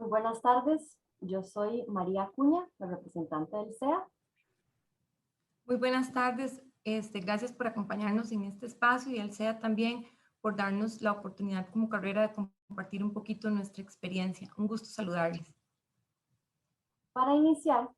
buenas tardes. Yo soy María Acuña, la representante del SEA. Muy buenas tardes. Gracias por acompañarnos en este espacio y al SEA también por darnos la oportunidad como carrera de compartir un poquito nuestra experiencia. Un gusto saludarles. Para iniciar,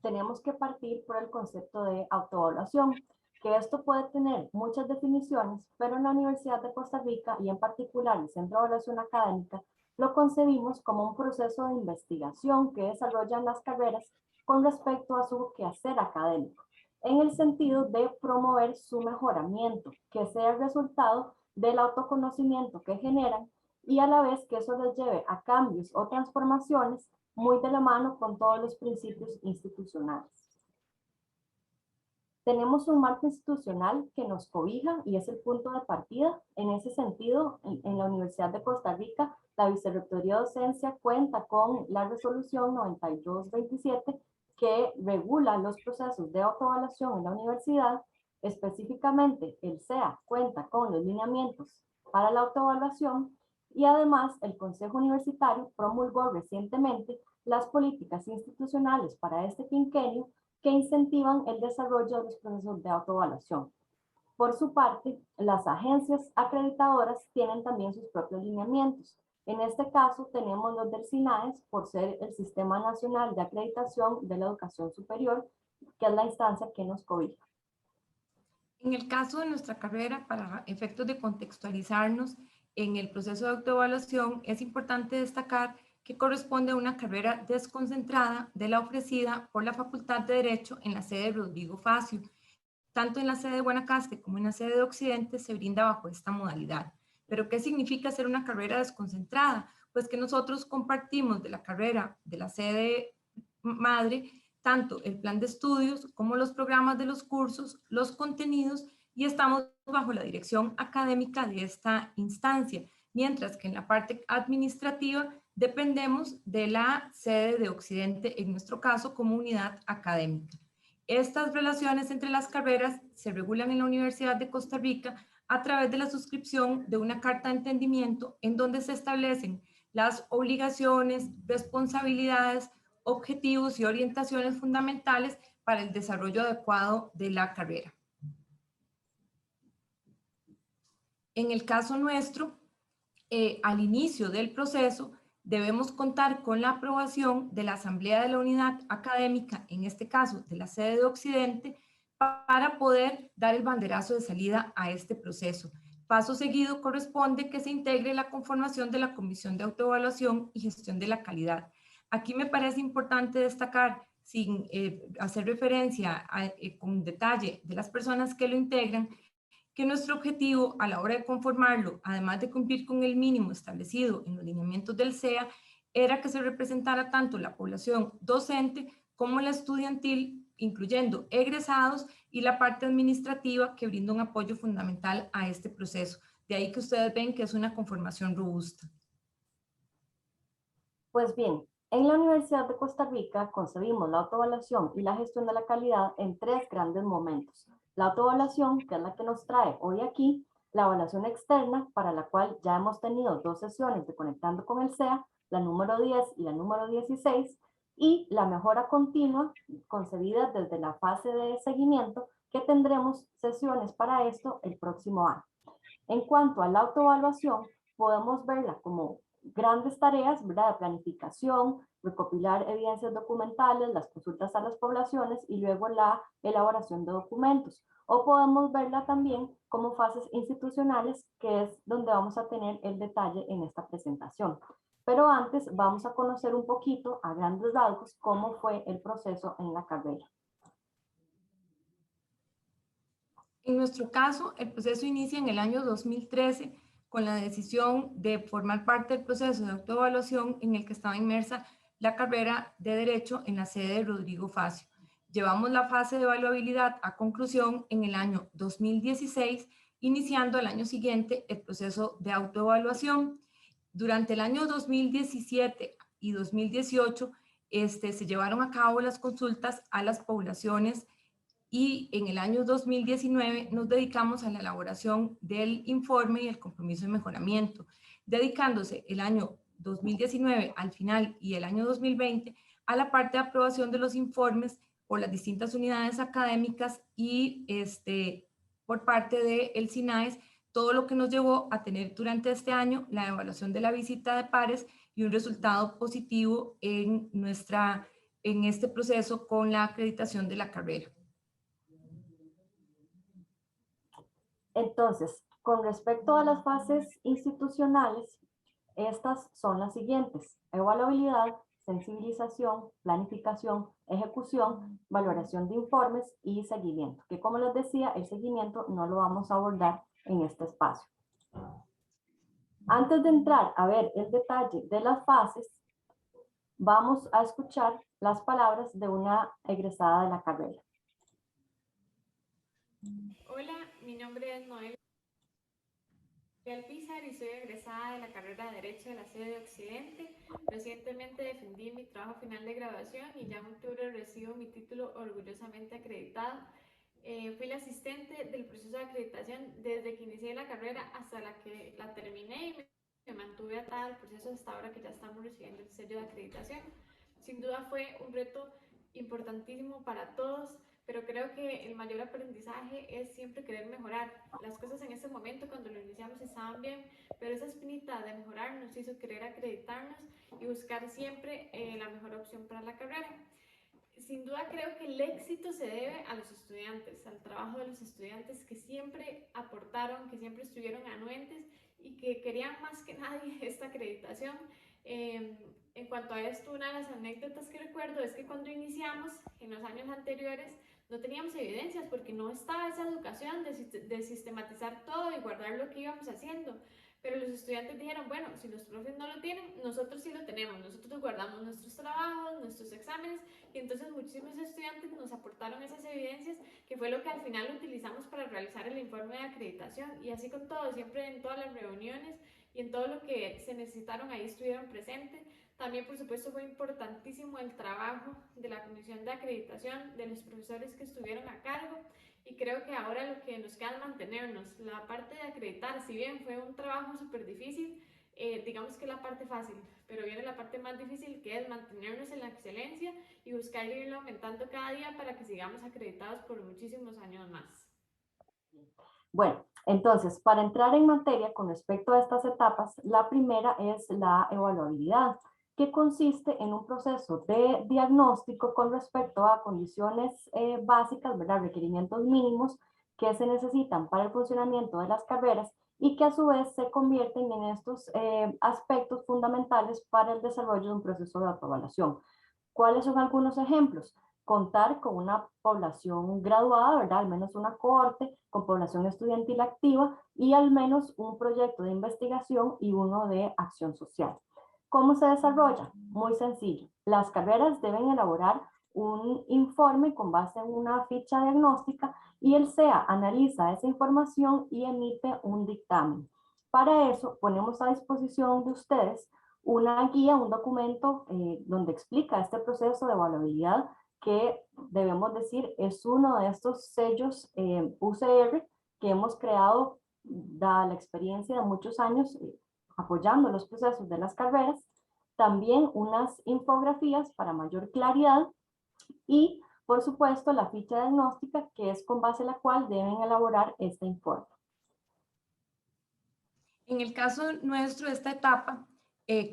tenemos que partir por el concepto de autoevaluación, que esto puede tener muchas definiciones, pero en la Universidad de Costa Rica y en particular el Centro de Evaluación Académica lo concebimos como un proceso de investigación que desarrollan las carreras con respecto a su quehacer académico, en el sentido de promover su mejoramiento, que sea el resultado del autoconocimiento que generan y a la vez que eso les lleve a cambios o transformaciones muy de la mano con todos los principios institucionales. Tenemos un marco institucional que nos cobija y es el punto de partida. En ese sentido, en la Universidad de Costa Rica, la Vicerrectoría de Docencia cuenta con la resolución 9227 que regula los procesos de autoevaluación en la universidad. Específicamente, el SEA cuenta con los lineamientos para la autoevaluación y además el Consejo Universitario promulgó recientemente las políticas institucionales para este quinquenio que incentivan el desarrollo de los procesos de autoevaluación. Por su parte, las agencias acreditadoras tienen también sus propios lineamientos. En este caso, tenemos los del SINAES por ser el Sistema Nacional de Acreditación de la Educación Superior, que es la instancia que nos cobija. En el caso de nuestra carrera, para efectos de contextualizarnos en el proceso de autoevaluación, es importante destacar que corresponde a una carrera desconcentrada de la ofrecida por la Facultad de Derecho en la sede Rodrigo Facio. Tanto en la sede de Guanacaste como en la sede de Occidente se brinda bajo esta modalidad. ¿Pero qué significa ser una carrera desconcentrada? Pues que nosotros compartimos de la carrera de la sede madre tanto el plan de estudios como los programas de los cursos, los contenidos y estamos bajo la dirección académica de esta instancia, mientras que en la parte administrativa dependemos de la sede de Occidente, en nuestro caso como unidad académica. Estas relaciones entre las carreras se regulan en la Universidad de Costa Rica a través de la suscripción de una carta de entendimiento en donde se establecen las obligaciones, responsabilidades, objetivos y orientaciones fundamentales para el desarrollo adecuado de la carrera. En el caso nuestro, al inicio del proceso, debemos contar con la aprobación de la Asamblea de la Unidad Académica, en este caso de la sede de Occidente, para poder dar el banderazo de salida a este proceso. Paso seguido corresponde que se integre la conformación de la Comisión de Autoevaluación y Gestión de la Calidad. Aquí me parece importante destacar, sin hacer referencia con detalle de las personas que lo integran, que nuestro objetivo a la hora de conformarlo, además de cumplir con el mínimo establecido en los lineamientos del SEA, era que se representara tanto la población docente como la estudiantil, incluyendo egresados y la parte administrativa que brinda un apoyo fundamental a este proceso. De ahí que ustedes ven que es una conformación robusta. Pues bien, en la Universidad de Costa Rica concebimos la autoevaluación y la gestión de la calidad en tres grandes momentos. La autoevaluación, que es la que nos trae hoy aquí, la evaluación externa, para la cual ya hemos tenido 2 sesiones de Conectando con el SEA, la número 10 y la número 16, y la mejora continua, concebida desde la fase de seguimiento, que tendremos sesiones para esto el próximo año. En cuanto a la autoevaluación, podemos verla como grandes tareas, ¿verdad?, de planificación, recopilar evidencias documentales, las consultas a las poblaciones y luego la elaboración de documentos. O podemos verla también como fases institucionales, que es donde vamos a tener el detalle en esta presentación. Pero antes vamos a conocer un poquito a grandes rasgos cómo fue el proceso en la carrera. En nuestro caso, el proceso inicia en el año 2013 con la decisión de formar parte del proceso de autoevaluación en el que estaba inmersa la carrera de Derecho en la sede de Rodrigo Facio. Llevamos la fase de evaluabilidad a conclusión en el año 2016, iniciando al año siguiente el proceso de autoevaluación. Durante el año 2017 y 2018 se llevaron a cabo las consultas a las poblaciones y en el año 2019 nos dedicamos a la elaboración del informe y el compromiso de mejoramiento, dedicándose el año 2019 al final y el año 2020 a la parte de aprobación de los informes por las distintas unidades académicas y por parte del SINAES, todo lo que nos llevó a tener durante este año la evaluación de la visita de pares y un resultado positivo en este proceso con la acreditación de la carrera. Entonces, con respecto a las fases institucionales, estas son las siguientes: evaluabilidad, sensibilización, planificación, ejecución, valoración de informes y seguimiento, que como les decía, el seguimiento no lo vamos a abordar en este espacio. Antes de entrar a ver el detalle de las fases, vamos a escuchar las palabras de una egresada de la carrera. Hola, mi nombre es Noel Alpizar y soy egresada de la carrera de Derecho de la sede de Occidente. Recientemente defendí mi trabajo final de graduación y ya en octubre recibo mi título orgullosamente acreditado. Fui la asistente del proceso de acreditación desde que inicié la carrera hasta la que la terminé y me mantuve atada al proceso hasta ahora que ya estamos recibiendo el sello de acreditación. Sin duda fue un reto importantísimo para todos, pero creo que el mayor aprendizaje es siempre querer mejorar. Las cosas en ese momento cuando lo iniciamos estaban bien, pero esa espinita de mejorar nos hizo querer acreditarnos y buscar siempre la mejor opción para la carrera. Sin duda creo que el éxito se debe a los estudiantes, al trabajo de los estudiantes que siempre aportaron, que siempre estuvieron anuentes y que querían más que nadie esta acreditación. En cuanto a esto, una de las anécdotas que recuerdo es que cuando iniciamos en los años anteriores no teníamos evidencias porque no estaba esa educación de sistematizar todo y guardar lo que íbamos haciendo. Pero los estudiantes dijeron, bueno, si los profes no lo tienen, nosotros sí lo tenemos, nosotros guardamos nuestros trabajos, nuestros exámenes, y entonces muchísimos estudiantes nos aportaron esas evidencias, que fue lo que al final utilizamos para realizar el informe de acreditación. Y así con todo, siempre en todas las reuniones y en todo lo que se necesitaron, ahí estuvieron presentes. También, por supuesto, fue importantísimo el trabajo de la comisión de acreditación, de los profesores que estuvieron a cargo, y creo que ahora lo que nos queda es mantenernos. La parte de acreditar, si bien fue un trabajo súper difícil, digamos que es la parte fácil, pero viene la parte más difícil, que es mantenernos en la excelencia y buscar irlo aumentando cada día para que sigamos acreditados por muchísimos años más. Bueno, entonces, para entrar en materia con respecto a estas etapas, la primera es la evaluabilidad, que consiste en un proceso de diagnóstico con respecto a condiciones básicas, ¿verdad? Requerimientos mínimos que se necesitan para el funcionamiento de las carreras y que a su vez se convierten en estos aspectos fundamentales para el desarrollo de un proceso de autoevaluación. ¿Cuáles son algunos ejemplos? Contar con una población graduada, ¿verdad? Al menos una cohorte con población estudiantil activa y al menos un proyecto de investigación y uno de acción social. ¿Cómo se desarrolla? Muy sencillo. Las carreras deben elaborar un informe con base en una ficha diagnóstica y el SEA analiza esa información y emite un dictamen. Para eso ponemos a disposición de ustedes una guía, un documento donde explica este proceso de evaluabilidad, que debemos decir es uno de estos sellos UCR que hemos creado dada la experiencia de muchos años apoyando los procesos de las carreras. También unas infografías para mayor claridad y, por supuesto, la ficha diagnóstica, que es con base en la cual deben elaborar este informe. En el caso nuestro, esta etapa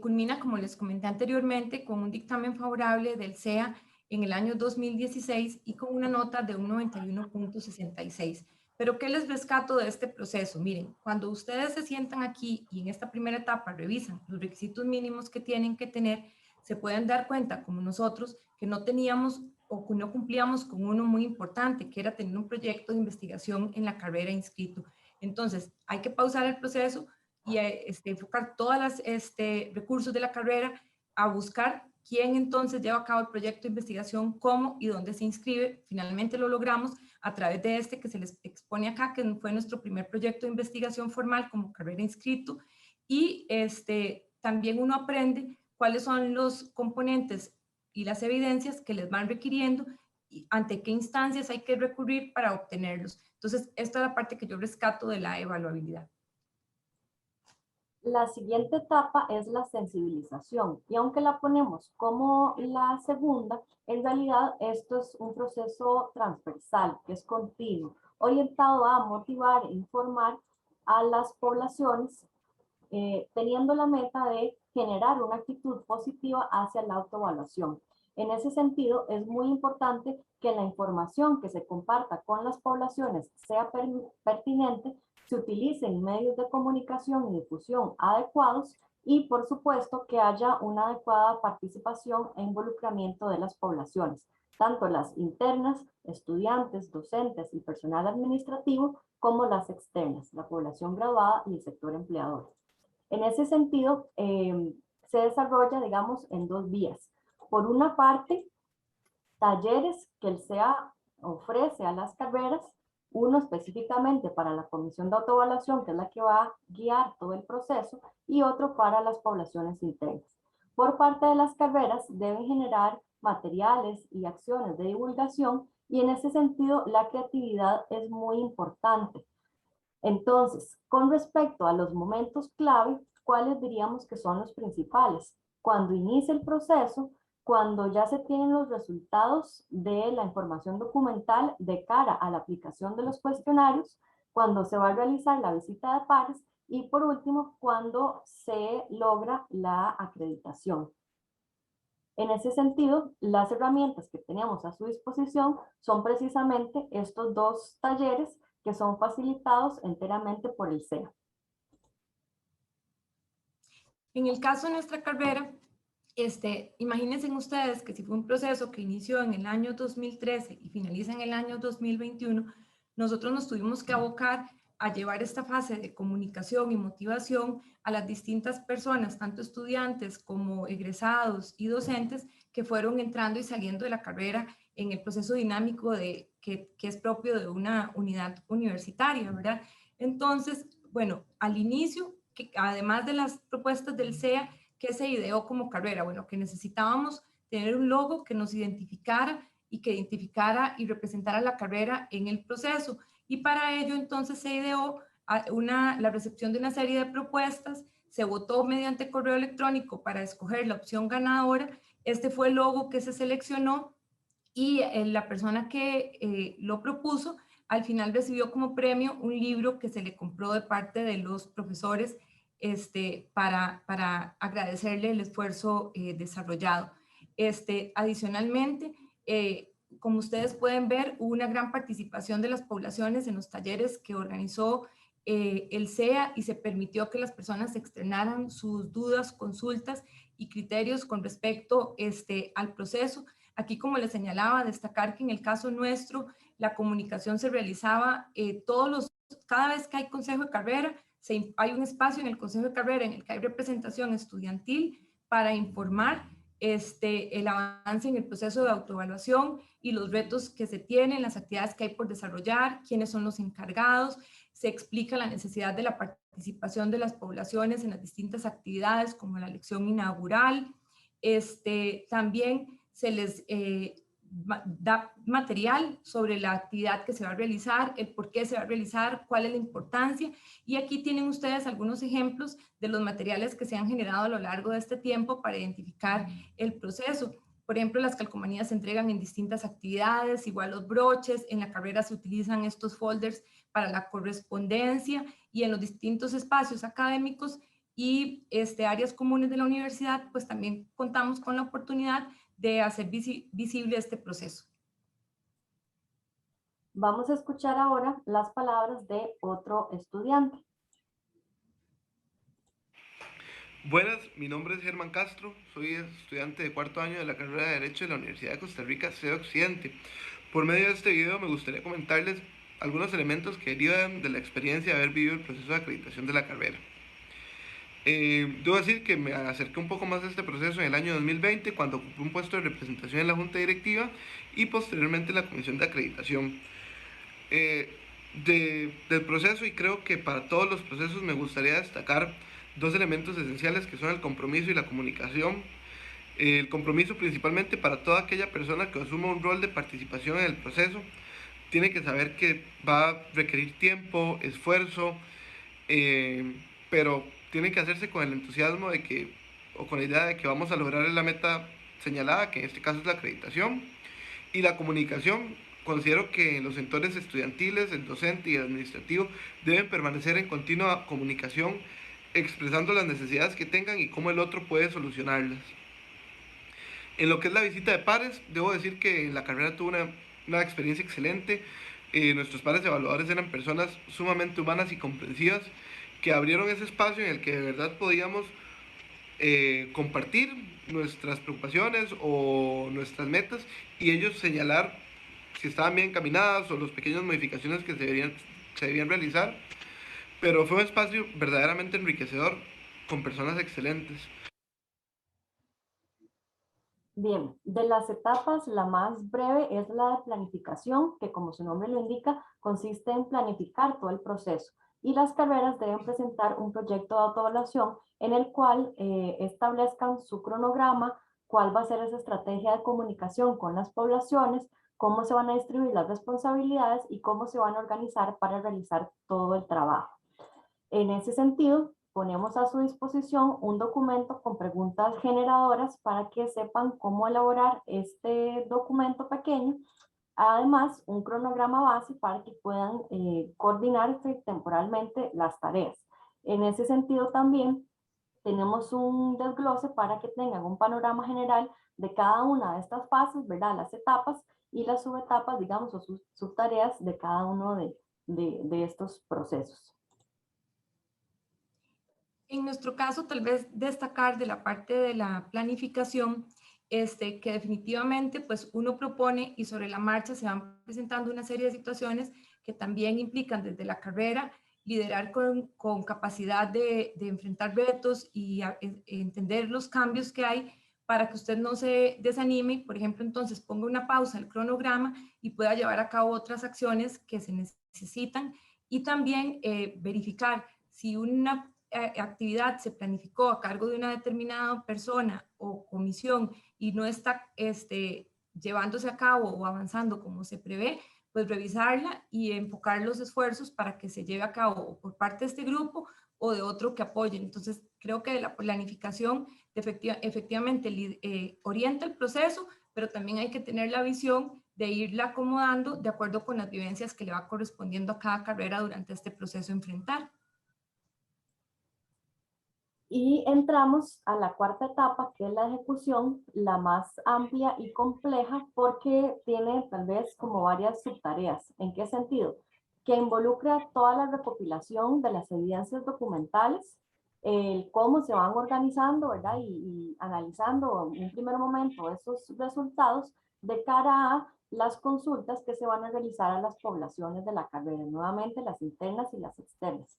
culmina, como les comenté anteriormente, con un dictamen favorable del SEA en el año 2016 y con una nota de un 91.66. Pero ¿qué les rescato de este proceso? Miren, cuando ustedes se sientan aquí y en esta primera etapa revisan los requisitos mínimos que tienen que tener, se pueden dar cuenta, como nosotros, que no teníamos o que no cumplíamos con uno muy importante, que era tener un proyecto de investigación en la carrera inscrito. Entonces, hay que pausar el proceso y enfocar todos los recursos de la carrera a buscar quién entonces lleva a cabo el proyecto de investigación, cómo y dónde se inscribe. Finalmente lo logramos a través de este que se les expone acá, que fue nuestro primer proyecto de investigación formal como carrera inscrito. Y también uno aprende cuáles son los componentes y las evidencias que les van requiriendo y ante qué instancias hay que recurrir para obtenerlos. Entonces, esta es la parte que yo rescato de la evaluabilidad. La siguiente etapa es la sensibilización y aunque la ponemos como la segunda, en realidad esto es un proceso transversal, que es continuo, orientado a motivar e informar a las poblaciones, teniendo la meta de generar una actitud positiva hacia la autoevaluación. En ese sentido, es muy importante que la información que se comparta con las poblaciones sea pertinente, se utilicen medios de comunicación y difusión adecuados y, por supuesto, que haya una adecuada participación e involucramiento de las poblaciones, tanto las internas, estudiantes, docentes y personal administrativo, como las externas, la población graduada y el sector empleador. En ese sentido, se desarrolla, digamos, en dos vías. Por una parte, talleres que el SEA ofrece a las carreras, uno específicamente para la comisión de autoevaluación, que es la que va a guiar todo el proceso, y otro para las poblaciones internas. Por parte de las carreras deben generar materiales y acciones de divulgación y en ese sentido la creatividad es muy importante. Entonces, con respecto a los momentos clave, ¿cuáles diríamos que son los principales? Cuando inicia el proceso, cuando ya se tienen los resultados de la información documental de cara a la aplicación de los cuestionarios, cuando se va a realizar la visita de pares y por último, cuando se logra la acreditación. En ese sentido, las herramientas que tenemos a su disposición son precisamente estos dos talleres que son facilitados enteramente por el SEA. En el caso de nuestra carrera, imagínense ustedes que si fue un proceso que inició en el año 2013 y finaliza en el año 2021, nosotros nos tuvimos que abocar a llevar esta fase de comunicación y motivación a las distintas personas, tanto estudiantes como egresados y docentes que fueron entrando y saliendo de la carrera en el proceso dinámico que es propio de una unidad universitaria, ¿verdad? Entonces, bueno, al inicio, que además de las propuestas del SEA, ¿qué se ideó como carrera? Bueno, que necesitábamos tener un logo que nos identificara y que identificara y representara la carrera en el proceso. Y para ello entonces se ideó la recepción de una serie de propuestas, se votó mediante correo electrónico para escoger la opción ganadora. Este fue el logo que se seleccionó y la persona que lo propuso al final recibió como premio un libro que se le compró de parte de los profesores para agradecerle el esfuerzo desarrollado. Adicionalmente, como ustedes pueden ver, hubo una gran participación de las poblaciones en los talleres que organizó el SEA y se permitió que las personas externaran sus dudas, consultas y criterios con respecto al proceso. Aquí, como les señalaba, destacar que en el caso nuestro, la comunicación se realizaba cada vez que hay consejo de carrera, hay un espacio en el consejo de carrera en el que hay representación estudiantil para informar el avance en el proceso de autoevaluación y los retos que se tienen, las actividades que hay por desarrollar, quiénes son los encargados, se explica la necesidad de la participación de las poblaciones en las distintas actividades como la lección inaugural, también se les da material sobre la actividad que se va a realizar, el por qué se va a realizar, cuál es la importancia. Y aquí tienen ustedes algunos ejemplos de los materiales que se han generado a lo largo de este tiempo para identificar el proceso. Por ejemplo, las calcomanías se entregan en distintas actividades, igual los broches, en la carrera se utilizan estos folders para la correspondencia y en los distintos espacios académicos y áreas comunes de la universidad, pues también contamos con la oportunidad de hacer visible este proceso. Vamos a escuchar ahora las palabras de otro estudiante. Buenas, mi nombre es Germán Castro, soy estudiante de cuarto año de la carrera de Derecho de la Universidad de Costa Rica, sede Occidente. Por medio de este video me gustaría comentarles algunos elementos que derivan de la experiencia de haber vivido el proceso de acreditación de la carrera. Debo decir que me acerqué un poco más a este proceso en el año 2020 cuando ocupé un puesto de representación en la Junta Directiva y posteriormente en la Comisión de Acreditación. Del proceso, y creo que para todos los procesos, me gustaría destacar dos elementos esenciales que son el compromiso y la comunicación. El compromiso principalmente para toda aquella persona que asuma un rol de participación en el proceso, tiene que saber que va a requerir tiempo, esfuerzo, pero tiene que hacerse con el entusiasmo o con la idea de que vamos a lograr la meta señalada, que en este caso es la acreditación. Y la comunicación, considero que los sectores estudiantiles, el docente y el administrativo deben permanecer en continua comunicación, expresando las necesidades que tengan y cómo el otro puede solucionarlas. En lo que es la visita de pares, debo decir que la carrera tuvo una experiencia excelente. Nuestros pares evaluadores eran personas sumamente humanas y comprensivas que abrieron ese espacio en el que de verdad podíamos compartir nuestras preocupaciones o nuestras metas y ellos señalar si estaban bien encaminadas o las pequeñas modificaciones que se debían realizar. Pero fue un espacio verdaderamente enriquecedor con personas excelentes. Bien, de las etapas, la más breve es la de planificación, que como su nombre lo indica, consiste en planificar todo el proceso. Y las carreras deben presentar un proyecto de autoevaluación en el cual establezcan su cronograma, cuál va a ser esa estrategia de comunicación con las poblaciones, cómo se van a distribuir las responsabilidades y cómo se van a organizar para realizar todo el trabajo. En ese sentido, ponemos a su disposición un documento con preguntas generadoras para que sepan cómo elaborar este documento pequeño. Además, un cronograma base para que puedan coordinarse temporalmente las tareas. En ese sentido también tenemos un desglose para que tengan un panorama general de cada una de estas fases, ¿verdad? Las etapas y las subetapas, digamos, o subtareas de cada uno de estos procesos. En nuestro caso, tal vez destacar de la parte de la planificación, que definitivamente pues uno propone y sobre la marcha se van presentando una serie de situaciones que también implican desde la carrera liderar con capacidad de enfrentar retos y entender los cambios que hay para que usted no se desanime y, por ejemplo, entonces ponga una pausa al cronograma y pueda llevar a cabo otras acciones que se necesitan y también verificar si una actividad se planificó a cargo de una determinada persona o comisión y no está llevándose a cabo o avanzando como se prevé, pues revisarla y enfocar los esfuerzos para que se lleve a cabo por parte de este grupo o de otro que apoyen. Entonces, creo que la planificación efectivamente orienta el proceso, pero también hay que tener la visión de irla acomodando de acuerdo con las vivencias que le va correspondiendo a cada carrera durante este proceso a enfrentar. Y entramos a la cuarta etapa, que es la ejecución, la más amplia y compleja, porque tiene tal vez como varias subtareas. ¿En qué sentido? Que involucra toda la recopilación de las evidencias documentales, el cómo se van organizando, ¿verdad? Y analizando en un primer momento esos resultados de cara a las consultas que se van a realizar a las poblaciones de la carrera, nuevamente las internas y las externas.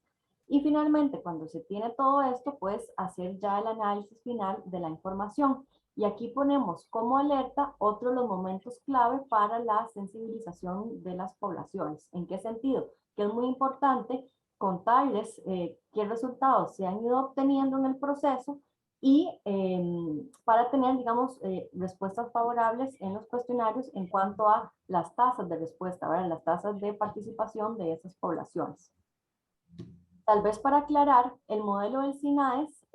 Y finalmente, cuando se tiene todo esto, pues hacer ya el análisis final de la información. Y aquí ponemos como alerta otro de los momentos clave para la sensibilización de las poblaciones. ¿En qué sentido? Que es muy importante contarles qué resultados se han ido obteniendo en el proceso y para tener, digamos, respuestas favorables en los cuestionarios en cuanto a las tasas de respuesta, ¿verdad? Las tasas de participación de esas poblaciones. Tal vez para aclarar, el modelo del SINAES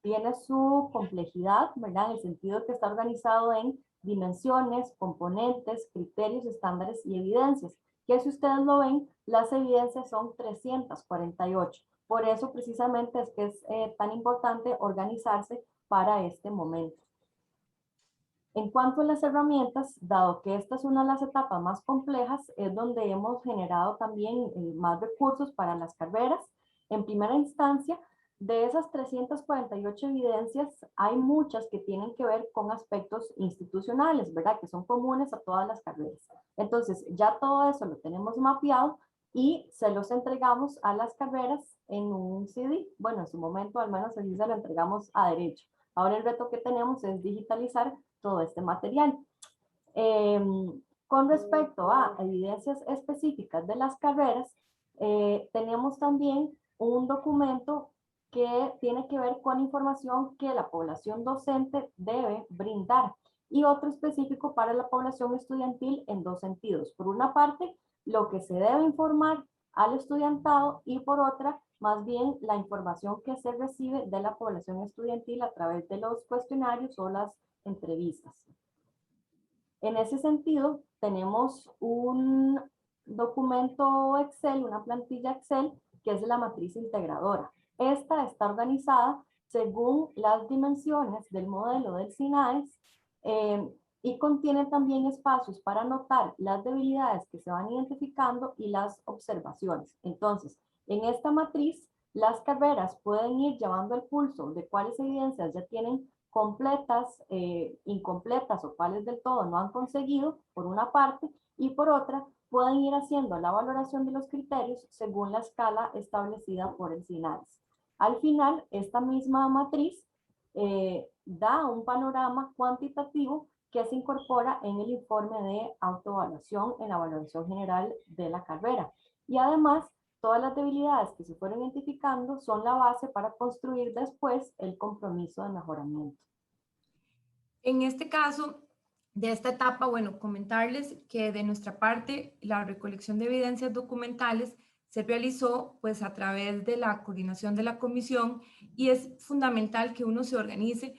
tiene su complejidad, ¿verdad? En el sentido que está organizado en dimensiones, componentes, criterios, estándares y evidencias, que si ustedes lo ven, las evidencias son 348. Por eso precisamente es que es tan importante organizarse para este momento. En cuanto a las herramientas, dado que esta es una de las etapas más complejas, es donde hemos generado también más recursos para las carreras. En primera instancia, de esas 348 evidencias, hay muchas que tienen que ver con aspectos institucionales, ¿verdad? Que son comunes a todas las carreras. Entonces, ya todo eso lo tenemos mapeado y se los entregamos a las carreras en un CD. Bueno, en su momento al menos así se lo entregamos a Derecho. Ahora el reto que tenemos es digitalizar todo este material. Con respecto a evidencias específicas de las carreras, tenemos también un documento que tiene que ver con información que la población docente debe brindar y otro específico para la población estudiantil en dos sentidos. Por una parte, lo que se debe informar al estudiantado y por otra, más bien la información que se recibe de la población estudiantil a través de los cuestionarios o las entrevistas. En ese sentido, tenemos un documento Excel, una plantilla Excel, que es la matriz integradora. Esta está organizada según las dimensiones del modelo del SINAES y contiene también espacios para anotar las debilidades que se van identificando y las observaciones. Entonces, en esta matriz, las carreras pueden ir llevando el pulso de cuáles evidencias ya tienen completas, incompletas o cuáles del todo no han conseguido, por una parte, y por otra, pueden ir haciendo la valoración de los criterios según la escala establecida por el SINAES. Al final, esta misma matriz da un panorama cuantitativo que se incorpora en el informe de autoevaluación en la evaluación general de la carrera. Y además, todas las debilidades que se fueron identificando son la base para construir después el compromiso de mejoramiento. En este caso, de esta etapa, bueno, comentarles que de nuestra parte la recolección de evidencias documentales se realizó pues a través de la coordinación de la comisión y es fundamental que uno se organice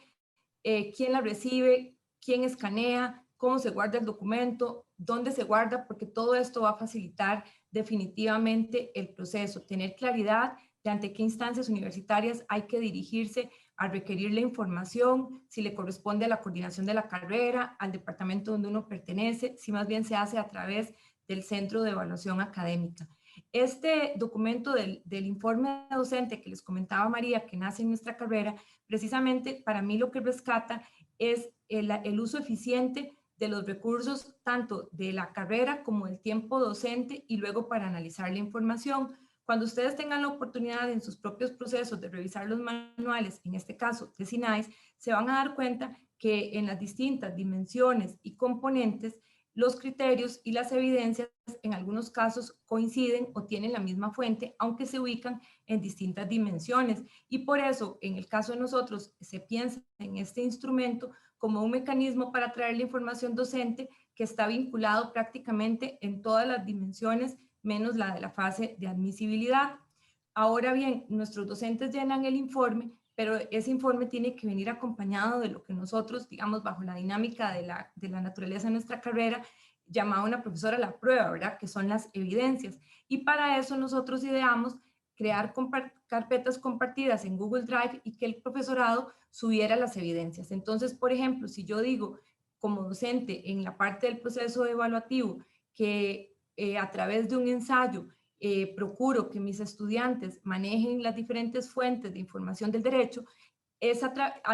quién la recibe, quién escanea, cómo se guarda el documento, dónde se guarda, porque todo esto va a facilitar definitivamente el proceso, tener claridad de ante qué instancias universitarias hay que dirigirse a requerir la información, si le corresponde a la coordinación de la carrera, al departamento donde uno pertenece, si más bien se hace a través del Centro de Evaluación Académica. Este documento del informe docente que les comentaba María, que nace en nuestra carrera, precisamente para mí lo que rescata es el uso eficiente de los recursos tanto de la carrera como del tiempo docente y luego para analizar la información. Cuando ustedes tengan la oportunidad en sus propios procesos de revisar los manuales, en este caso de SINAES, se van a dar cuenta que en las distintas dimensiones y componentes los criterios y las evidencias en algunos casos coinciden o tienen la misma fuente, aunque se ubican en distintas dimensiones. Y por eso, en el caso de nosotros, se piensa en este instrumento como un mecanismo para traer la información docente que está vinculado prácticamente en todas las dimensiones, menos la de la fase de admisibilidad. Ahora bien, nuestros docentes llenan el informe, pero ese informe tiene que venir acompañado de lo que nosotros, digamos, bajo la dinámica de la naturaleza de nuestra carrera, llamaba una profesora la prueba, ¿verdad? Que son las evidencias. Y para eso nosotros ideamos crear carpetas compartidas en Google Drive y que el profesorado subiera las evidencias. Entonces, por ejemplo, si yo digo como docente en la parte del proceso evaluativo que a través de un ensayo procuro que mis estudiantes manejen las diferentes fuentes de información del derecho, es a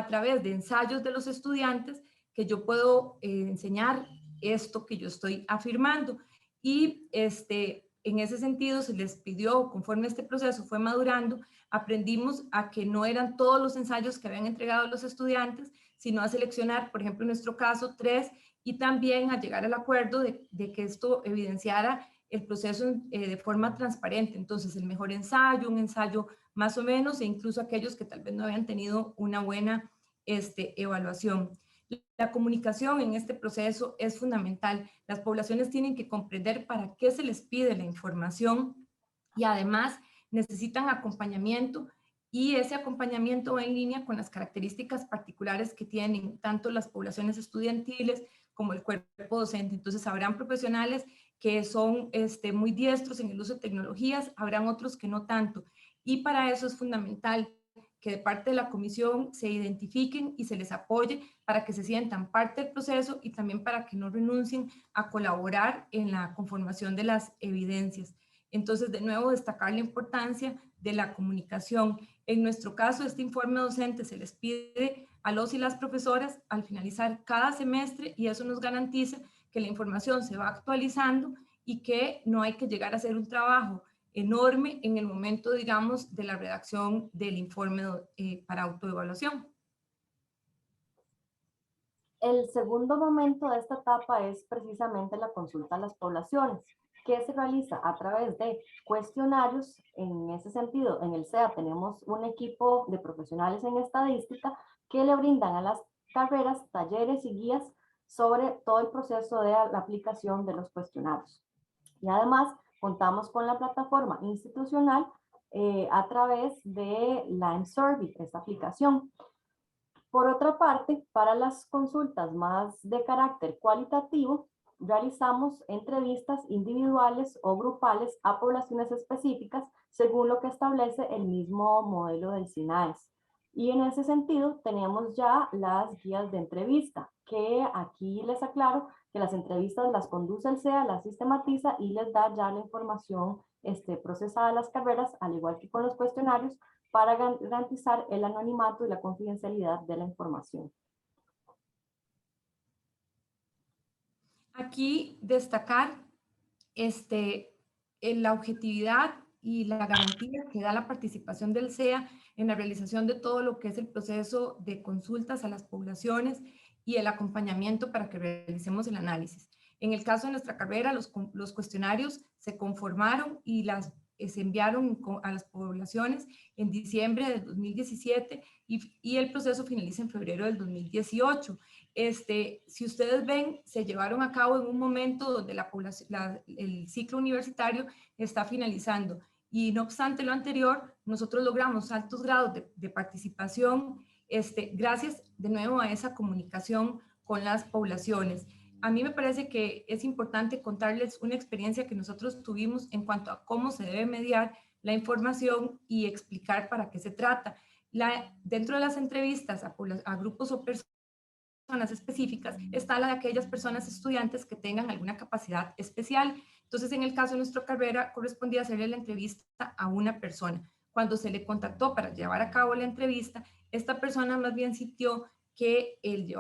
través de ensayos de los estudiantes que yo puedo enseñar esto que yo estoy afirmando. Y en ese sentido se les pidió, conforme este proceso fue madurando, aprendimos a que no eran todos los ensayos que habían entregado los estudiantes, sino a seleccionar, por ejemplo, en nuestro caso, 3, y también a llegar al acuerdo de que esto evidenciara el proceso de forma transparente. Entonces, el mejor ensayo, un ensayo más o menos, e incluso aquellos que tal vez no habían tenido una buena evaluación. La comunicación en este proceso es fundamental. Las poblaciones tienen que comprender para qué se les pide la información y además necesitan acompañamiento y ese acompañamiento va en línea con las características particulares que tienen tanto las poblaciones estudiantiles como el cuerpo docente. Entonces, habrán profesionales que son muy diestros en el uso de tecnologías, habrán otros que no tanto. Y para eso es fundamental que de parte de la comisión se identifiquen y se les apoye para que se sientan parte del proceso y también para que no renuncien a colaborar en la conformación de las evidencias. Entonces, de nuevo, destacar la importancia de la comunicación. En nuestro caso, este informe docente se les pide a los y las profesoras al finalizar cada semestre y eso nos garantiza que la información se va actualizando y que no hay que llegar a hacer un trabajo enorme en el momento, digamos, de la redacción del informe para autoevaluación. El segundo momento de esta etapa es precisamente la consulta a las poblaciones, que se realiza a través de cuestionarios. En ese sentido, en el CEA tenemos un equipo de profesionales en estadística que le brindan a las carreras talleres y guías sobre todo el proceso de la aplicación de los cuestionarios. Y además contamos con la plataforma institucional a través de Lime Survey, esta aplicación. Por otra parte, para las consultas más de carácter cualitativo, realizamos entrevistas individuales o grupales a poblaciones específicas según lo que establece el mismo modelo del SINAES. Y en ese sentido tenemos ya las guías de entrevista, que aquí les aclaro que las entrevistas las conduce el SEA, las sistematiza y les da ya la información procesada de las carreras, al igual que con los cuestionarios, para garantizar el anonimato y la confidencialidad de la información. Aquí destacar la objetividad y la garantía que da la participación del SEA en la realización de todo lo que es el proceso de consultas a las poblaciones y el acompañamiento para que realicemos el análisis. En el caso de nuestra carrera, los cuestionarios se conformaron y se enviaron a las poblaciones en diciembre de 2017 y el proceso finaliza en febrero del 2018. Si ustedes ven, se llevaron a cabo en un momento donde el ciclo universitario está finalizando. Y no obstante lo anterior, nosotros logramos altos grados de participación gracias de nuevo a esa comunicación con las poblaciones. A mí me parece que es importante contarles una experiencia que nosotros tuvimos en cuanto a cómo se debe mediar la información y explicar para qué se trata. Dentro de las entrevistas a grupos o personas específicas está la de aquellas personas estudiantes que tengan alguna capacidad especial. Entonces, en el caso de nuestra carrera, correspondía hacerle la entrevista a una persona. Cuando se le contactó para llevar a cabo la entrevista, esta persona más bien sintió que el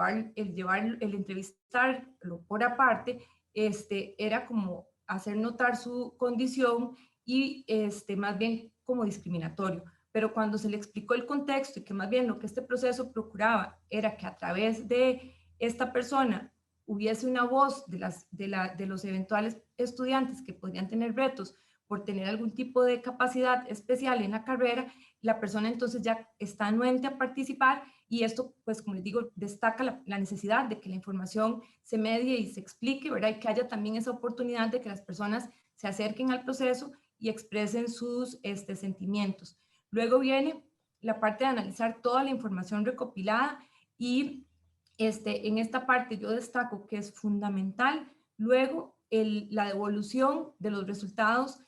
entrevistarlo por aparte, era como hacer notar su condición y más bien como discriminatorio. Pero cuando se le explicó el contexto y que más bien lo que este proceso procuraba era que a través de esta persona hubiese una voz de los eventuales estudiantes que podrían tener retos por tener algún tipo de capacidad especial en la carrera, la persona entonces ya está anuente a participar y esto, pues como les digo, destaca la necesidad de que la información se medie y se explique, ¿verdad? Y que haya también esa oportunidad de que las personas se acerquen al proceso y expresen sus sentimientos. Luego viene la parte de analizar toda la información recopilada y en esta parte yo destaco que es fundamental luego la devolución de los resultados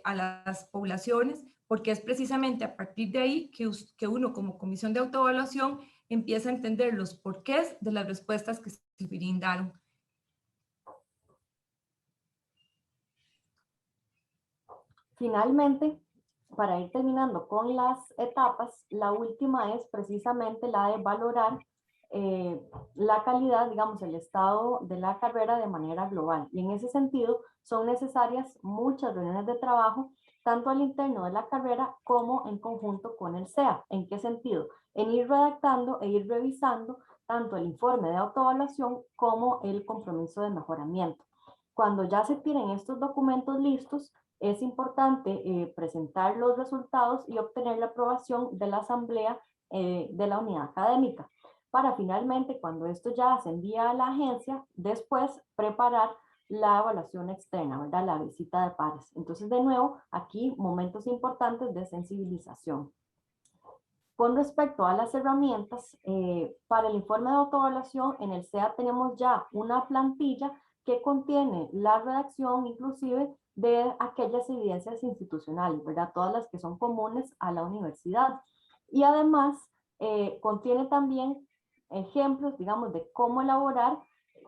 a las poblaciones, porque es precisamente a partir de ahí que uno como comisión de autoevaluación empieza a entender los porqués de las respuestas que se brindaron. Finalmente, para ir terminando con las etapas, la última es precisamente la de valorar la calidad, digamos, el estado de la carrera de manera global. Y en ese sentido, son necesarias muchas reuniones de trabajo, tanto al interno de la carrera como en conjunto con el SEA. ¿En qué sentido? En ir redactando e ir revisando tanto el informe de autoevaluación como el compromiso de mejoramiento. Cuando ya se tienen estos documentos listos, es importante presentar los resultados y obtener la aprobación de la asamblea de la unidad académica, para finalmente, cuando esto ya se envía a la agencia, después preparar la evaluación externa, ¿verdad? La visita de pares. Entonces, de nuevo, aquí momentos importantes de sensibilización. Con respecto a las herramientas, para el informe de autoevaluación, en el SEA tenemos ya una plantilla que contiene la redacción inclusive de aquellas evidencias institucionales, ¿verdad? Todas las que son comunes a la universidad. Y además contiene también ejemplos, digamos, de cómo elaborar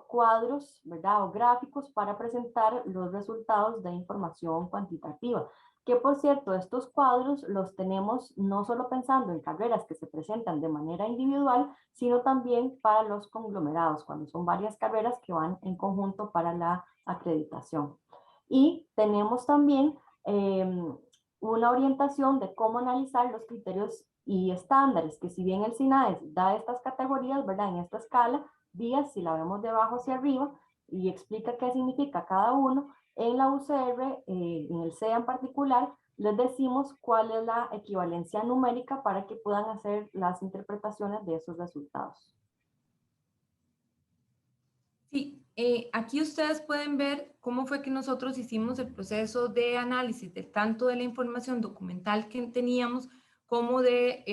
cuadros, ¿verdad? O gráficos para presentar los resultados de información cuantitativa. Que por cierto, estos cuadros los tenemos no solo pensando en carreras que se presentan de manera individual, sino también para los conglomerados, cuando son varias carreras que van en conjunto para la acreditación. Y tenemos también una orientación de cómo analizar los criterios y estándares, que si bien el SINAES da estas categorías, ¿verdad? En esta escala, 10, si la vemos de abajo hacia arriba, y explica qué significa cada uno, en la UCR, en el SEA en particular, les decimos cuál es la equivalencia numérica para que puedan hacer las interpretaciones de esos resultados. Sí, Aquí ustedes pueden ver cómo fue que nosotros hicimos el proceso de análisis de tanto de la información documental que teníamos como de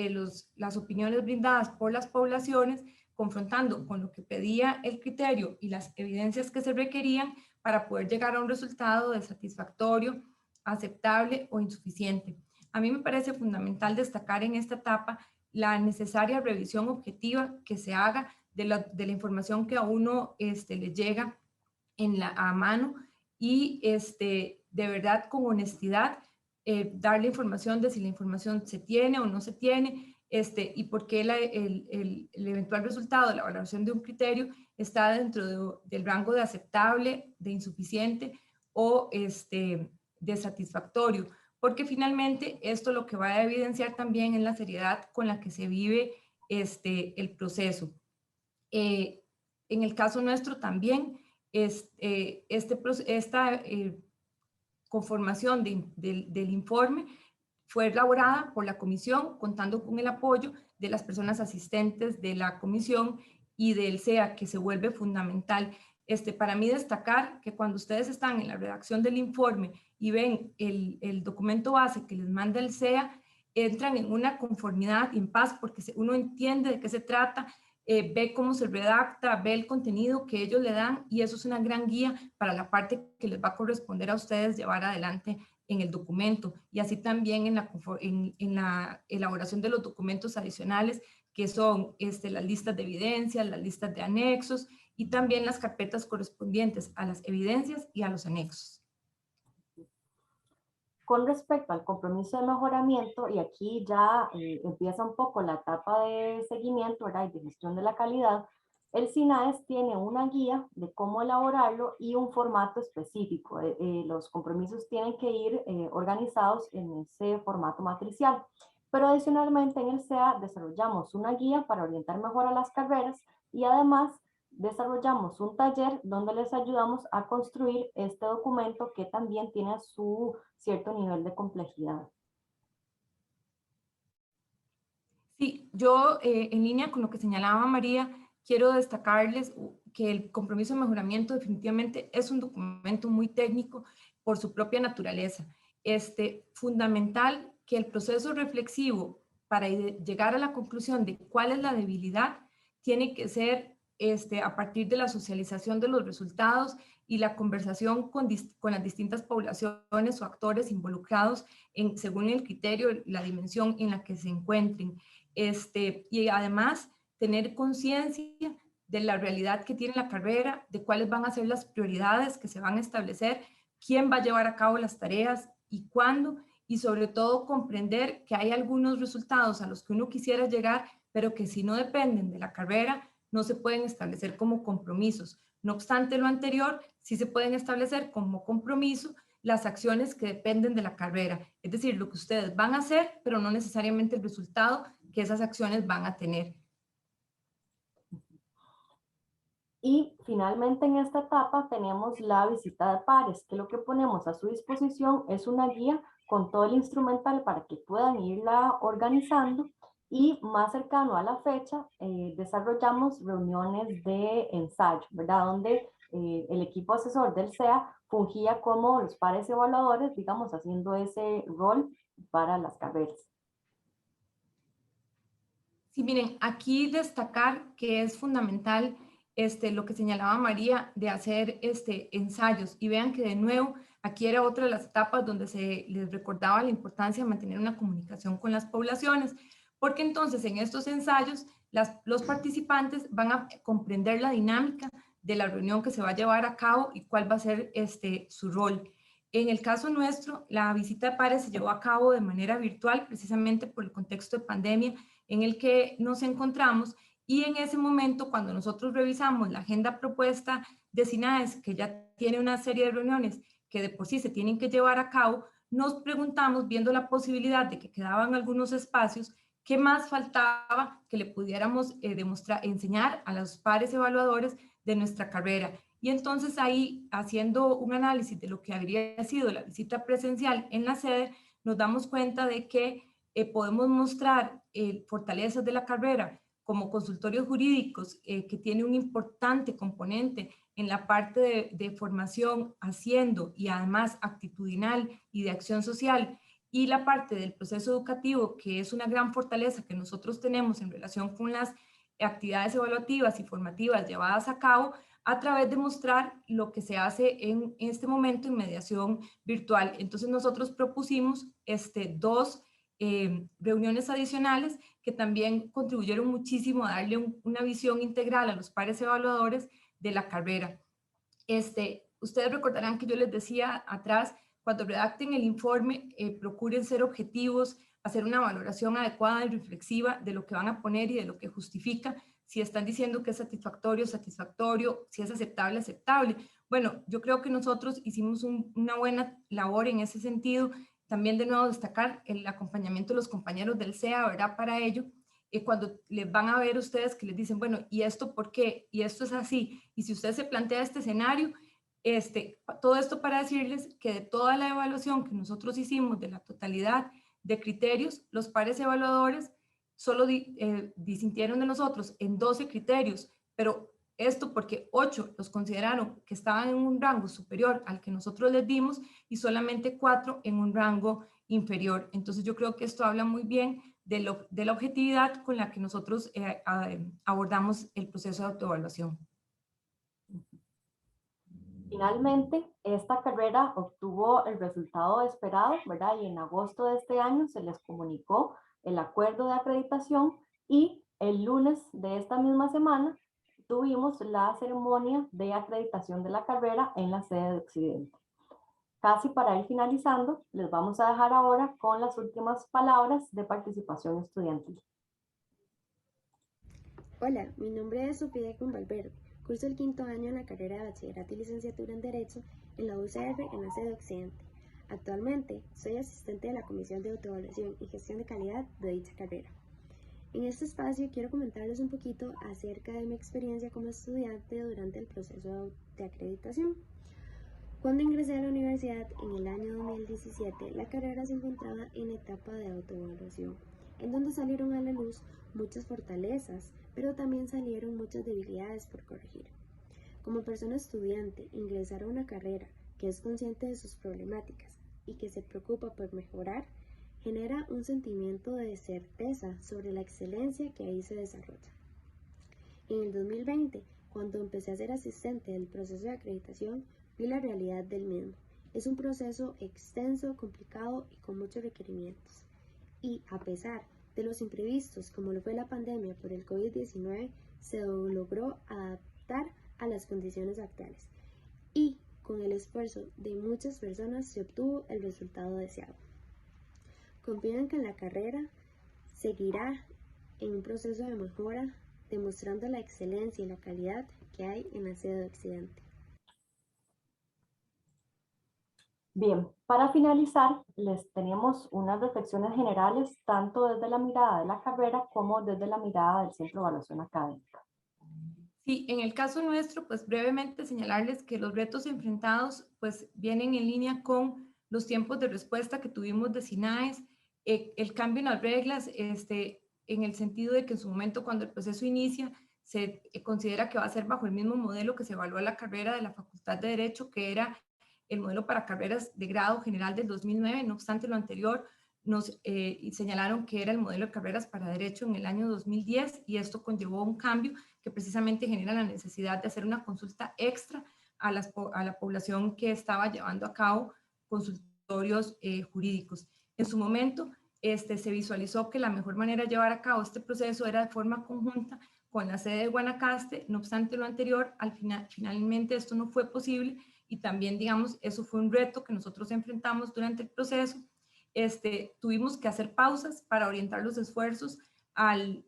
las opiniones brindadas por las poblaciones, confrontando con lo que pedía el criterio y las evidencias que se requerían para poder llegar a un resultado de satisfactorio, aceptable o insuficiente. A mí me parece fundamental destacar en esta etapa la necesaria revisión objetiva que se haga de la información que a uno le llega a mano y de verdad con honestidad dar la información de si la información se tiene o no se tiene y por qué el eventual resultado de la valoración de un criterio está dentro del rango de aceptable, de insuficiente o de satisfactorio, porque finalmente esto lo que va a evidenciar también es la seriedad con la que se vive el proceso. En el caso nuestro también, esta conformación del informe fue elaborada por la comisión contando con el apoyo de las personas asistentes de la comisión y del SEA, que se vuelve fundamental. Para mí destacar que cuando ustedes están en la redacción del informe y ven el documento base que les manda el SEA, entran en una conformidad y en paz porque uno entiende de qué se trata, ve cómo se redacta, ve el contenido que ellos le dan y eso es una gran guía para la parte que les va a corresponder a ustedes llevar adelante en el documento y así también en la elaboración de los documentos adicionales que son las listas de evidencias, las listas de anexos y también las carpetas correspondientes a las evidencias y a los anexos. Con respecto al compromiso de mejoramiento, y aquí ya empieza un poco la etapa de seguimiento, ¿verdad? Y de gestión de la calidad, el SINAES tiene una guía de cómo elaborarlo y un formato específico. Los compromisos tienen que ir organizados en ese formato matricial. Pero adicionalmente en el SEA desarrollamos una guía para orientar mejor a las carreras y además desarrollamos un taller donde les ayudamos a construir este documento que también tiene su cierto nivel de complejidad. Sí, yo en línea con lo que señalaba María, quiero destacarles que el compromiso de mejoramiento definitivamente es un documento muy técnico por su propia naturaleza. Fundamental que el proceso reflexivo para llegar a la conclusión de cuál es la debilidad tiene que ser a partir de la socialización de los resultados y la conversación con las distintas poblaciones o actores involucrados según el criterio, la dimensión en la que se encuentren. Y además tener conciencia de la realidad que tiene la carrera, de cuáles van a ser las prioridades que se van a establecer, quién va a llevar a cabo las tareas y cuándo, y sobre todo comprender que hay algunos resultados a los que uno quisiera llegar, pero que si no dependen de la carrera, no se pueden establecer como compromisos. No obstante lo anterior, sí se pueden establecer como compromiso las acciones que dependen de la carrera, es decir, lo que ustedes van a hacer, pero no necesariamente el resultado que esas acciones van a tener. Y finalmente en esta etapa tenemos la visita de pares, que lo que ponemos a su disposición es una guía con todo el instrumental para que puedan irla organizando y más cercano a la fecha desarrollamos reuniones de ensayo, ¿verdad? Donde el equipo asesor del SEA fungía como los pares evaluadores, digamos, haciendo ese rol para las carreras. Sí, miren, aquí destacar que es fundamental lo que señalaba María de hacer ensayos y vean que de nuevo aquí era otra de las etapas donde se les recordaba la importancia de mantener una comunicación con las poblaciones, porque entonces en estos ensayos los participantes van a comprender la dinámica de la reunión que se va a llevar a cabo y cuál va a ser su rol. En el caso nuestro, la visita de pares se llevó a cabo de manera virtual precisamente por el contexto de pandemia en el que nos encontramos y en ese momento cuando nosotros revisamos la agenda propuesta de SINAES, que ya tiene una serie de reuniones que de por sí se tienen que llevar a cabo, nos preguntamos, viendo la posibilidad de que quedaban algunos espacios, ¿qué más faltaba que le pudiéramos enseñar a los pares evaluadores de nuestra carrera? Y entonces ahí, haciendo un análisis de lo que habría sido la visita presencial en la sede, nos damos cuenta de que podemos mostrar fortalezas de la carrera como consultorios jurídicos, que tiene un importante componente en la parte de formación, haciendo y además actitudinal y de acción social, y la parte del proceso educativo, que es una gran fortaleza que nosotros tenemos en relación con las actividades evaluativas y formativas llevadas a cabo, a través de mostrar lo que se hace en este momento en mediación virtual. Entonces nosotros propusimos dos reuniones adicionales que también contribuyeron muchísimo a darle una visión integral a los pares evaluadores de la carrera. Ustedes recordarán que yo les decía atrás, cuando redacten el informe, procuren ser objetivos, hacer una valoración adecuada y reflexiva de lo que van a poner y de lo que justifica. Si están diciendo que es satisfactorio, satisfactorio, si es aceptable, aceptable. Bueno, yo creo que nosotros hicimos una buena labor en ese sentido. También de nuevo destacar el acompañamiento de los compañeros del CEA, ¿verdad? Para ello, cuando les van a ver ustedes que les dicen, bueno, ¿y esto por qué? Y esto es así. Y si usted se plantea este escenario, todo esto para decirles que de toda la evaluación que nosotros hicimos, de la totalidad de criterios, los pares evaluadores solo disintieron de nosotros en 12 criterios, pero esto porque 8 los consideraron que estaban en un rango superior al que nosotros les dimos y solamente 4 en un rango inferior. Entonces yo creo que esto habla muy bien de la objetividad con la que nosotros abordamos el proceso de autoevaluación. Finalmente, esta carrera obtuvo el resultado esperado, ¿verdad? Y en agosto de este año se les comunicó el acuerdo de acreditación y el lunes de esta misma semana tuvimos la ceremonia de acreditación de la carrera en la sede de Occidente. Casi para ir finalizando, les vamos a dejar ahora con las últimas palabras de participación estudiantil. Hola, mi nombre es Sofía Valverde. Curso el 5º año en la carrera de Bachillerato y Licenciatura en Derecho en la UCR en la sede Occidente. Actualmente, soy asistente de la Comisión de Autoevaluación y Gestión de Calidad de dicha carrera. En este espacio quiero comentarles un poquito acerca de mi experiencia como estudiante durante el proceso de acreditación. Cuando ingresé a la universidad en el año 2017, la carrera se encontraba en etapa de autoevaluación, en donde salieron a la luz muchas fortalezas, pero también salieron muchas debilidades por corregir. Como persona estudiante, ingresar a una carrera que es consciente de sus problemáticas y que se preocupa por mejorar, genera un sentimiento de certeza sobre la excelencia que ahí se desarrolla. En el 2020, cuando empecé a ser asistente del proceso de acreditación, vi la realidad del mismo. Es un proceso extenso, complicado y con muchos requerimientos. Y a pesar de los imprevistos, como lo fue la pandemia por el COVID-19, se logró adaptar a las condiciones actuales. Y con el esfuerzo de muchas personas se obtuvo el resultado deseado. Confío en que la carrera seguirá en un proceso de mejora, demostrando la excelencia y la calidad que hay en la sede de Occidente. Bien, para finalizar, les tenemos unas reflexiones generales, tanto desde la mirada de la carrera como desde la mirada del Centro de Evaluación Académica. Sí, en el caso nuestro, pues brevemente señalarles que los retos enfrentados pues vienen en línea con los tiempos de respuesta que tuvimos de SINAES, el cambio en las reglas, en el sentido de que en su momento cuando el proceso inicia, se considera que va a ser bajo el mismo modelo que se evalúa la carrera de la Facultad de Derecho, que era el modelo para carreras de grado general del 2009, no obstante lo anterior, nos señalaron que era el modelo de carreras para Derecho en el año 2010 y esto conllevó un cambio que precisamente genera la necesidad de hacer una consulta extra a la población que estaba llevando a cabo consultorios jurídicos. En su momento, se visualizó que la mejor manera de llevar a cabo este proceso era de forma conjunta con la sede de Guanacaste, no obstante lo anterior, finalmente esto no fue posible y también, digamos, eso fue un reto que nosotros enfrentamos durante el proceso. Tuvimos que hacer pausas para orientar los esfuerzos al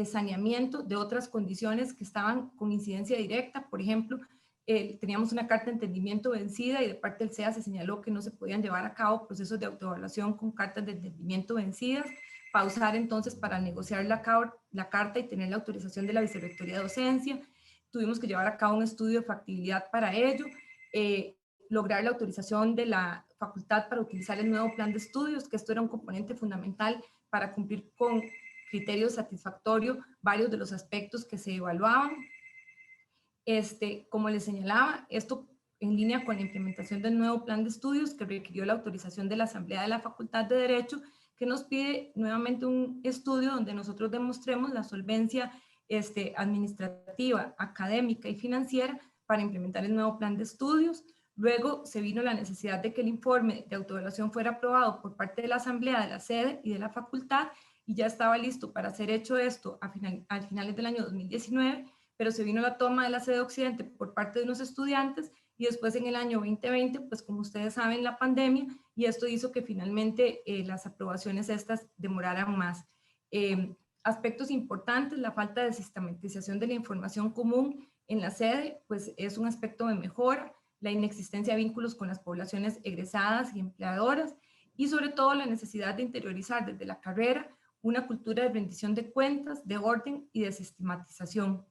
saneamiento de otras condiciones que estaban con incidencia directa. Por ejemplo, teníamos una carta de entendimiento vencida y de parte del CEA se señaló que no se podían llevar a cabo procesos de autoevaluación con cartas de entendimiento vencidas. Pausar entonces para negociar la carta y tener la autorización de la Vicerrectoría de Docencia. Tuvimos que llevar a cabo un estudio de factibilidad para ello. Lograr la autorización de la facultad para utilizar el nuevo plan de estudios, que esto era un componente fundamental para cumplir con criterio satisfactorio varios de los aspectos que se evaluaban. Como les señalaba, esto en línea con la implementación del nuevo plan de estudios que requirió la autorización de la Asamblea de la Facultad de Derecho, que nos pide nuevamente un estudio donde nosotros demostremos la solvencia administrativa, académica y financiera para implementar el nuevo plan de estudios. Luego se vino la necesidad de que el informe de autoevaluación fuera aprobado por parte de la Asamblea, de la sede y de la facultad, y ya estaba listo para ser hecho esto al finales del año 2019, pero se vino la toma de la sede Occidente por parte de unos estudiantes y después en el año 2020, pues como ustedes saben, la pandemia, y esto hizo que finalmente las aprobaciones estas demoraran más. Aspectos importantes, la falta de sistematización de la información común en la sede, pues es un aspecto de mejora, la inexistencia de vínculos con las poblaciones egresadas y empleadoras, y sobre todo la necesidad de interiorizar desde la carrera una cultura de rendición de cuentas, de orden y de sistematización.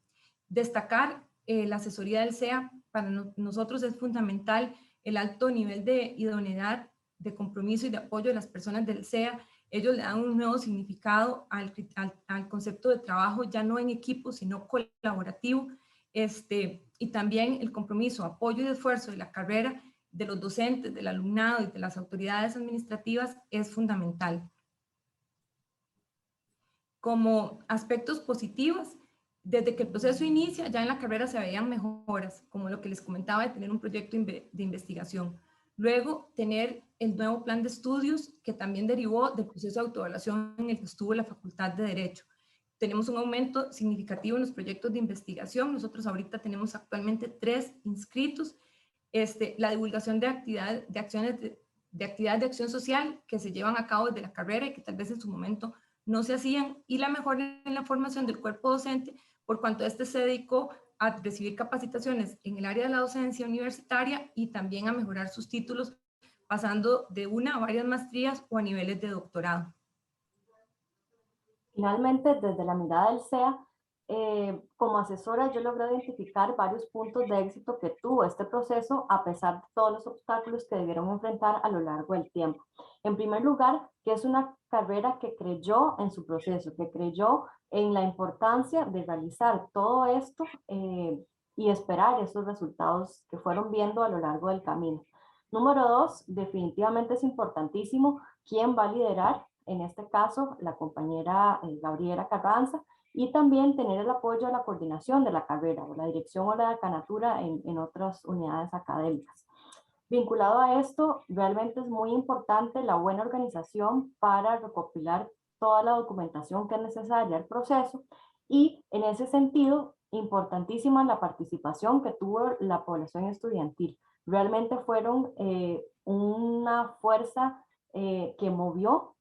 Destacar la asesoría del SEA, para nosotros es fundamental el alto nivel de idoneidad, de compromiso y de apoyo de las personas del SEA. Ellos le dan un nuevo significado al concepto de trabajo, ya no en equipo, sino colaborativo, y también el compromiso, apoyo y esfuerzo de la carrera, de los docentes, del alumnado y de las autoridades administrativas es fundamental. Como aspectos positivos, desde que el proceso inicia, ya en la carrera se veían mejoras, como lo que les comentaba de tener un proyecto de investigación. Luego, tener el nuevo plan de estudios, que también derivó del proceso de autoevaluación en el que estuvo la Facultad de Derecho. Tenemos un aumento significativo en los proyectos de investigación. Nosotros ahorita tenemos actualmente 3 inscritos. La divulgación de actividades de acción social que se llevan a cabo desde la carrera y que tal vez en su momento no se hacían, y la mejora en la formación del cuerpo docente, por cuanto se dedicó a recibir capacitaciones en el área de la docencia universitaria y también a mejorar sus títulos, pasando de una a varias maestrías o a niveles de doctorado. Finalmente, desde la mirada del SEA, como asesora yo logré identificar varios puntos de éxito que tuvo este proceso a pesar de todos los obstáculos que debieron enfrentar a lo largo del tiempo. En primer lugar, que es una carrera que creyó en su proceso, que creyó en la importancia de realizar todo esto y esperar esos resultados que fueron viendo a lo largo del camino. Número 2, definitivamente es importantísimo quién va a liderar, en este caso la compañera Gabriela Carranza, y también tener el apoyo a la coordinación de la carrera o la dirección o la decanatura en otras unidades académicas. Vinculado a esto, realmente es muy importante la buena organización para recopilar toda la documentación que es necesaria al proceso, y en ese sentido, importantísima la participación que tuvo la población estudiantil. Realmente fueron una fuerza que movió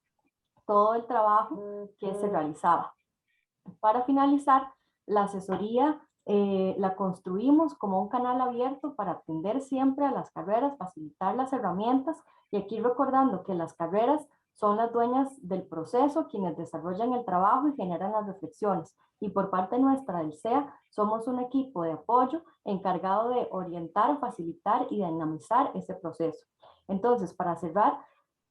todo el trabajo que se realizaba. Para finalizar, la asesoría la construimos como un canal abierto para atender siempre a las carreras, facilitar las herramientas, y aquí recordando que las carreras son las dueñas del proceso, quienes desarrollan el trabajo y generan las reflexiones. Y por parte nuestra del SEA, somos un equipo de apoyo encargado de orientar, facilitar y dinamizar ese proceso. Entonces, para cerrar,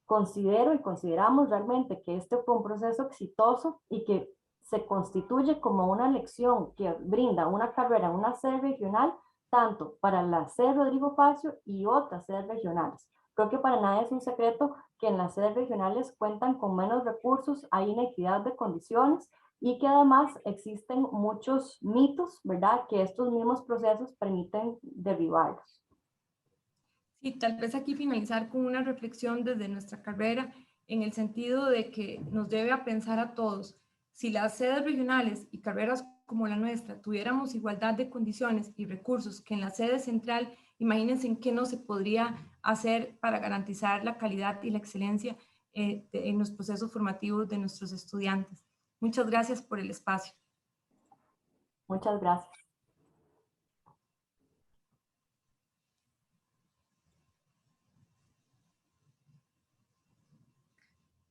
considero y consideramos realmente que este fue un proceso exitoso y que se constituye como una lección que brinda una carrera en una sede regional, tanto para la sede Rodrigo Facio y otras sedes regionales. Creo que para nadie es un secreto que en las sedes regionales cuentan con menos recursos, hay inequidad de condiciones y que además existen muchos mitos, ¿verdad?, que estos mismos procesos permiten derribarlos. Sí, tal vez aquí finalizar con una reflexión desde nuestra carrera, en el sentido de que nos debe a pensar a todos. Si las sedes regionales y carreras como la nuestra tuviéramos igualdad de condiciones y recursos que en la sede central, imagínense en qué no se podría hacer para garantizar la calidad y la excelencia en los procesos formativos de nuestros estudiantes. Muchas gracias por el espacio. Muchas gracias.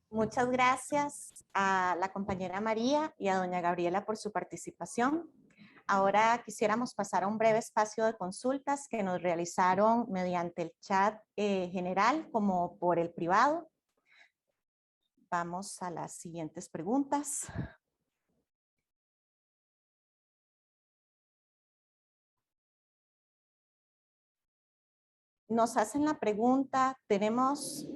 Muchas gracias a la compañera María y a doña Gabriela por su participación. Ahora quisiéramos pasar a un breve espacio de consultas que nos realizaron mediante el chat general como por el privado. Vamos a las siguientes preguntas. nos hacen la pregunta, tenemos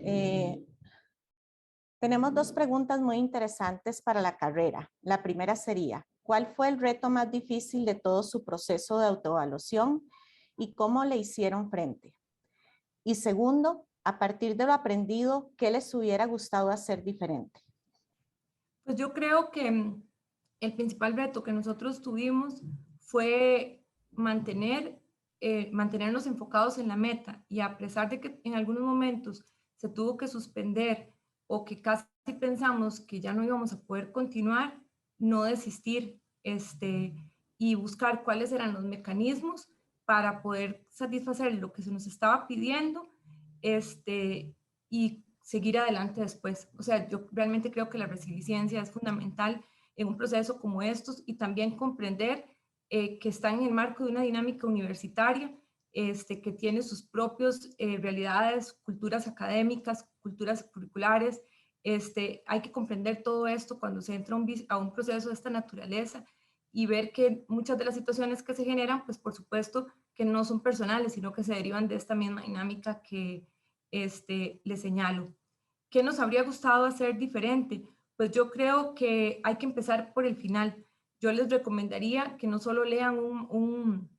dos preguntas muy interesantes para la carrera. La primera sería, ¿cuál fue el reto más difícil de todo su proceso de autoevaluación y cómo le hicieron frente? Y segundo, a partir de lo aprendido, ¿qué les hubiera gustado hacer diferente? Pues yo creo que el principal reto que nosotros tuvimos fue mantenernos enfocados en la meta, y a pesar de que en algunos momentos se tuvo que suspender o que casi pensamos que ya no íbamos a poder continuar, no desistir y buscar cuáles eran los mecanismos para poder satisfacer lo que se nos estaba pidiendo y seguir adelante después. O sea, yo realmente creo que la resiliencia es fundamental en un proceso como estos, y también comprender que está en el marco de una dinámica universitaria que tiene sus propias realidades, culturas académicas, culturas curriculares. Hay que comprender todo esto cuando se entra a un proceso de esta naturaleza y ver que muchas de las situaciones que se generan, pues por supuesto que no son personales, sino que se derivan de esta misma dinámica que le señalo. ¿Qué nos habría gustado hacer diferente? Pues yo creo que hay que empezar por el final. Yo les recomendaría que no solo lean un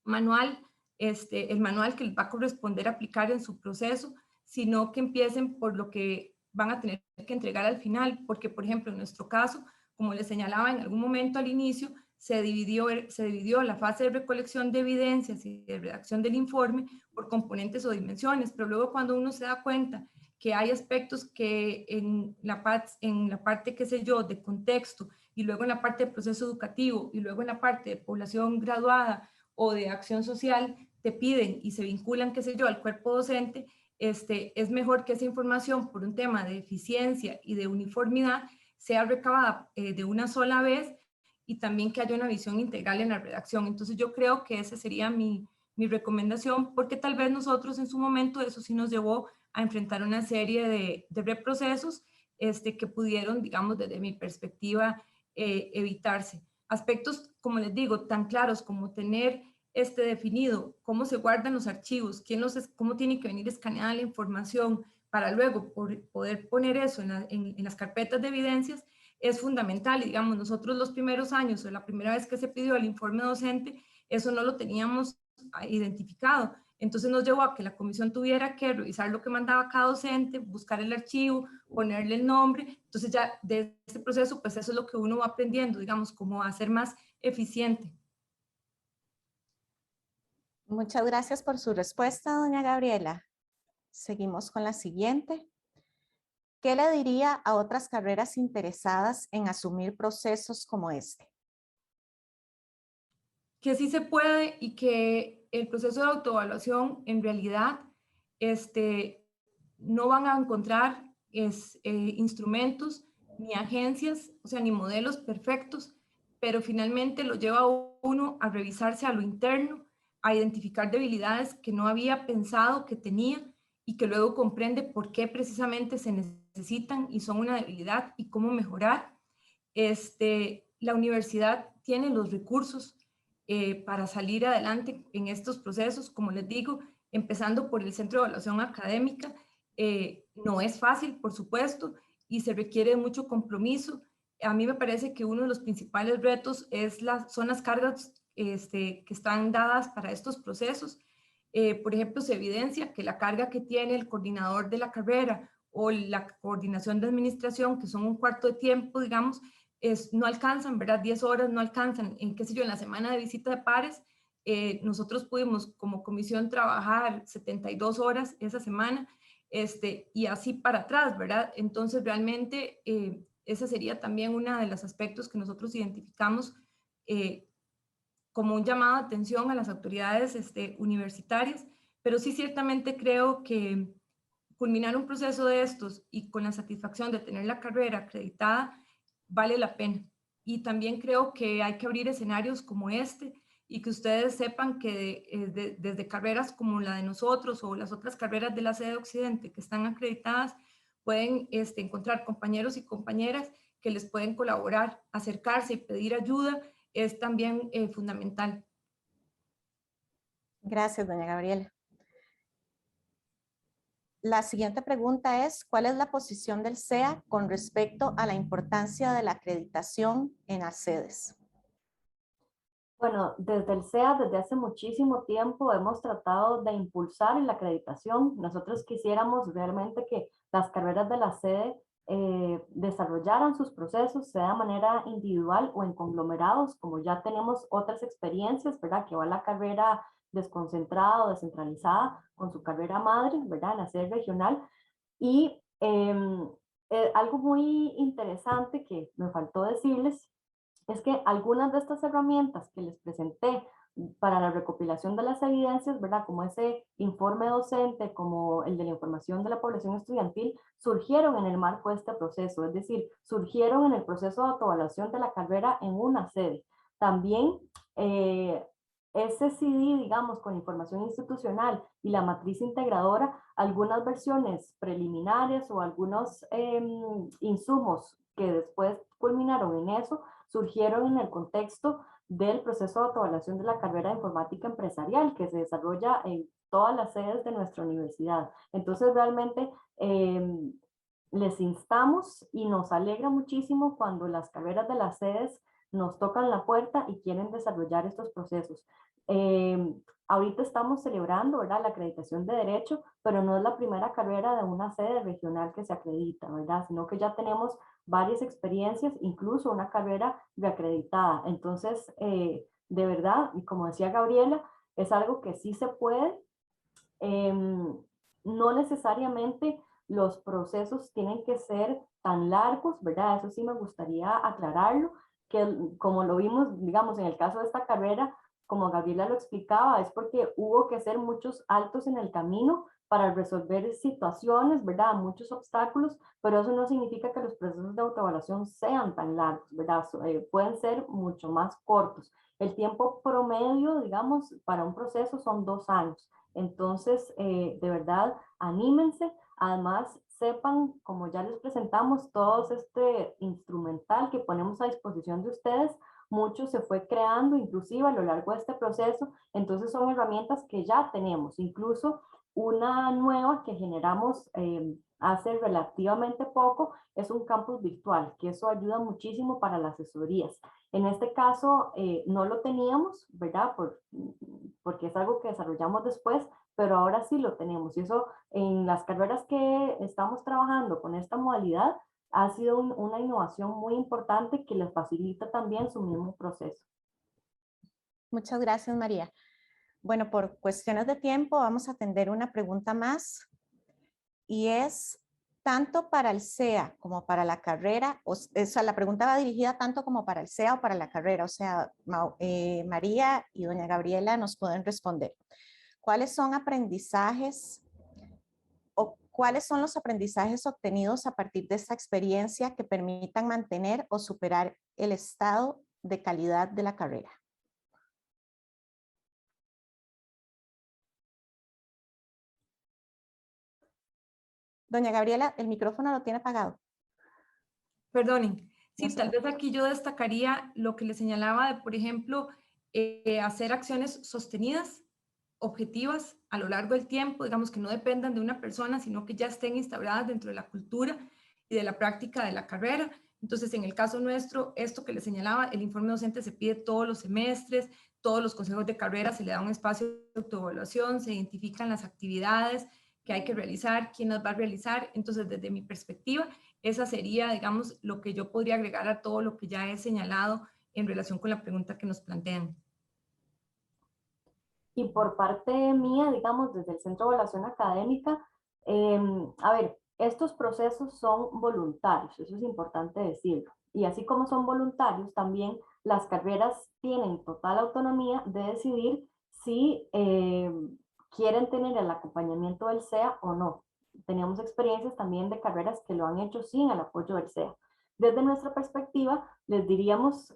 manual, el manual que les va a corresponder aplicar en su proceso, sino que empiecen por lo que van a tener que entregar al final, porque por ejemplo en nuestro caso, como les señalaba en algún momento al inicio, se dividió la fase de recolección de evidencias y de redacción del informe por componentes o dimensiones, pero luego cuando uno se da cuenta que hay aspectos que en la parte, qué sé yo, de contexto, y luego en la parte de proceso educativo, y luego en la parte de población graduada o de acción social, te piden y se vinculan, qué sé yo, al cuerpo docente, es mejor que esa información por un tema de eficiencia y de uniformidad sea recabada de una sola vez, y también que haya una visión integral en la redacción. Entonces yo creo que esa sería mi recomendación, porque tal vez nosotros en su momento eso sí nos llevó a enfrentar una serie de reprocesos que pudieron, digamos, desde mi perspectiva, evitarse. Aspectos, como les digo, tan claros como tener definido cómo se guardan los archivos, cómo tiene que venir escaneada la información para luego poder poner eso en las carpetas de evidencias, es fundamental. Y digamos, nosotros los primeros años o la primera vez que se pidió el informe docente, eso no lo teníamos identificado. Entonces nos llevó a que la comisión tuviera que revisar lo que mandaba cada docente, buscar el archivo, ponerle el nombre. Entonces ya de este proceso, pues eso es lo que uno va aprendiendo, digamos, cómo hacer más eficiente. Muchas gracias por su respuesta, doña Gabriela. Seguimos con la siguiente. ¿Qué le diría a otras carreras interesadas en asumir procesos como este? Que sí se puede, y que el proceso de autoevaluación en realidad no van a encontrar instrumentos ni agencias, o sea, ni modelos perfectos, pero finalmente lo lleva a uno a revisarse a lo interno, a identificar debilidades que no había pensado que tenía, y que luego comprende por qué precisamente se necesitan y son una debilidad y cómo mejorar. La universidad tiene los recursos para salir adelante en estos procesos, como les digo, empezando por el Centro de Evaluación Académica. No es fácil, por supuesto, y se requiere mucho compromiso. A mí me parece que uno de los principales retos son las cargas que están dadas para estos procesos. Por ejemplo, se evidencia que la carga que tiene el coordinador de la carrera o la coordinación de administración, que son un cuarto de tiempo, digamos, no alcanzan, ¿verdad? 10 horas no alcanzan. Qué sé yo, en la semana de visita de pares, nosotros pudimos como comisión trabajar 72 horas esa semana, y así para atrás, ¿verdad? Entonces, realmente, ese sería también uno de los aspectos que nosotros identificamos como un llamado de atención a las autoridades universitarias, pero sí ciertamente creo que culminar un proceso de estos y con la satisfacción de tener la carrera acreditada vale la pena. Y también creo que hay que abrir escenarios como este, y que ustedes sepan que desde carreras como la de nosotros o las otras carreras de la sede Occidente que están acreditadas, pueden encontrar compañeros y compañeras que les pueden colaborar. Acercarse y pedir ayuda es también fundamental. Gracias, doña Gabriela. La siguiente pregunta es, ¿cuál es la posición del SEA con respecto a la importancia de la acreditación en las sedes? Bueno, desde el SEA, desde hace muchísimo tiempo, hemos tratado de impulsar la acreditación. Nosotros quisiéramos realmente que las carreras de la sede desarrollaran sus procesos, sea de manera individual o en conglomerados, como ya tenemos otras experiencias, ¿verdad? Que va la carrera desconcentrada o descentralizada con su carrera madre, ¿verdad? En la sede regional. Y algo muy interesante que me faltó decirles es que algunas de estas herramientas que les presenté para la recopilación de las evidencias, ¿verdad? Como ese informe docente, como el de la información de la población estudiantil, surgieron en el marco de este proceso, es decir, surgieron en el proceso de autoevaluación de la carrera en una sede. También ese CD, digamos, con información institucional y la matriz integradora, algunas versiones preliminares o algunos insumos que después culminaron en eso, surgieron en el contexto del proceso de autoevaluación de la carrera de informática empresarial que se desarrolla en todas las sedes de nuestra universidad. Entonces, realmente les instamos y nos alegra muchísimo cuando las carreras de las sedes nos tocan la puerta y quieren desarrollar estos procesos. Ahorita estamos celebrando, ¿verdad?, la acreditación de Derecho, pero no es la primera carrera de una sede regional que se acredita, ¿verdad?, sino que ya tenemos varias experiencias, incluso una carrera reacreditada. Entonces, de verdad, y como decía Gabriela, es algo que sí se puede. No necesariamente los procesos tienen que ser tan largos, ¿verdad? Eso sí me gustaría aclararlo, que como lo vimos, digamos, en el caso de esta carrera, como Gabriela lo explicaba, es porque hubo que hacer muchos altos en el camino para resolver situaciones, ¿verdad? Muchos obstáculos, pero eso no significa que los procesos de autoevaluación sean tan largos, ¿verdad? Pueden ser mucho más cortos. El tiempo promedio, digamos, para un proceso son 2 años. Entonces, de verdad, anímense. Además, sepan, como ya les presentamos, todo este instrumental que ponemos a disposición de ustedes, mucho se fue creando inclusive a lo largo de este proceso. Entonces, son herramientas que ya tenemos. Incluso una nueva que generamos hace relativamente poco es un campus virtual, que eso ayuda muchísimo para las asesorías. En este caso no lo teníamos, ¿verdad? Porque es algo que desarrollamos después, pero ahora sí lo tenemos. Y eso en las carreras que estamos trabajando con esta modalidad ha sido una innovación muy importante que les facilita también su mismo proceso. Muchas gracias, María. Bueno, por cuestiones de tiempo vamos a atender una pregunta más y es tanto para el SEA como para la carrera, o sea, la pregunta va dirigida tanto como para el SEA o para la carrera, o sea, María y doña Gabriela nos pueden responder. ¿Cuáles son aprendizajes o cuáles son los aprendizajes obtenidos a partir de esta experiencia que permitan mantener o superar el estado de calidad de la carrera? Doña Gabriela, el micrófono lo tiene apagado. Perdonen. Sí, No se tal vez preocupe. aquí yo destacaría lo que le señalaba de, por ejemplo, hacer acciones sostenidas, objetivas a lo largo del tiempo, digamos que no dependan de una persona, sino que ya estén instauradas dentro de la cultura y de la práctica de la carrera. Entonces, en el caso nuestro, esto que le señalaba, el informe docente se pide todos los semestres, todos los consejos de carrera se le da un espacio de autoevaluación, se identifican las actividades que hay que realizar, quién las va a realizar. Entonces, desde mi perspectiva, esa sería, digamos, lo que yo podría agregar a todo lo que ya he señalado en relación con la pregunta que nos plantean. Y por parte mía, digamos, desde el Centro de Evaluación Académica, a ver, estos procesos son voluntarios, eso es importante decirlo. Y así como son voluntarios, también las carreras tienen total autonomía de decidir si quieren tener el acompañamiento del SEA o no. Teníamos experiencias también de carreras que lo han hecho sin el apoyo del SEA. Desde nuestra perspectiva, les diríamos,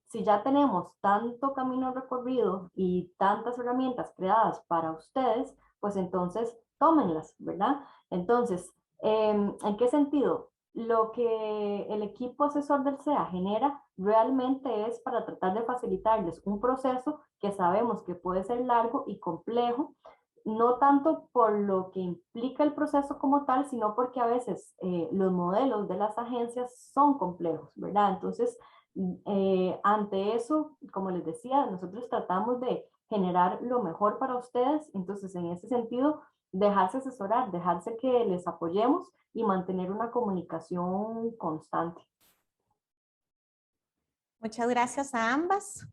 si ya tenemos tanto camino recorrido y tantas herramientas creadas para ustedes, pues entonces tómenlas, ¿verdad? Entonces, ¿en qué sentido? Lo que el equipo asesor del SEA genera realmente es para tratar de facilitarles un proceso que sabemos que puede ser largo y complejo, no tanto por lo que implica el proceso como tal, sino porque a veces los modelos de las agencias son complejos, ¿verdad? Entonces, ante eso, como les decía, nosotros tratamos de generar lo mejor para ustedes, entonces en ese sentido, dejarse asesorar, dejarse que les apoyemos y mantener una comunicación constante. Muchas gracias a ambas.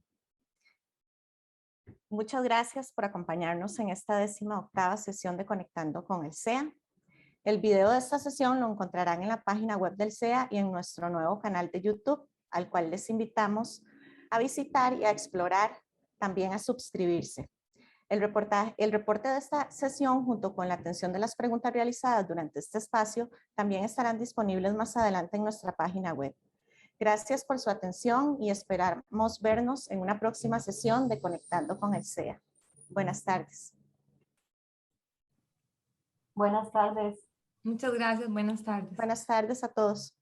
Muchas gracias por acompañarnos en esta 18ª sesión de Conectando con el SEA. El video de esta sesión lo encontrarán en la página web del SEA y en nuestro nuevo canal de YouTube, al cual les invitamos a visitar y a explorar, también a suscribirse. El reporte de esta sesión, junto con la atención de las preguntas realizadas durante este espacio, también estarán disponibles más adelante en nuestra página web. Gracias por su atención y esperamos vernos en una próxima sesión de Conectando con el SEA. Buenas tardes. Buenas tardes. Muchas gracias, buenas tardes. Buenas tardes a todos.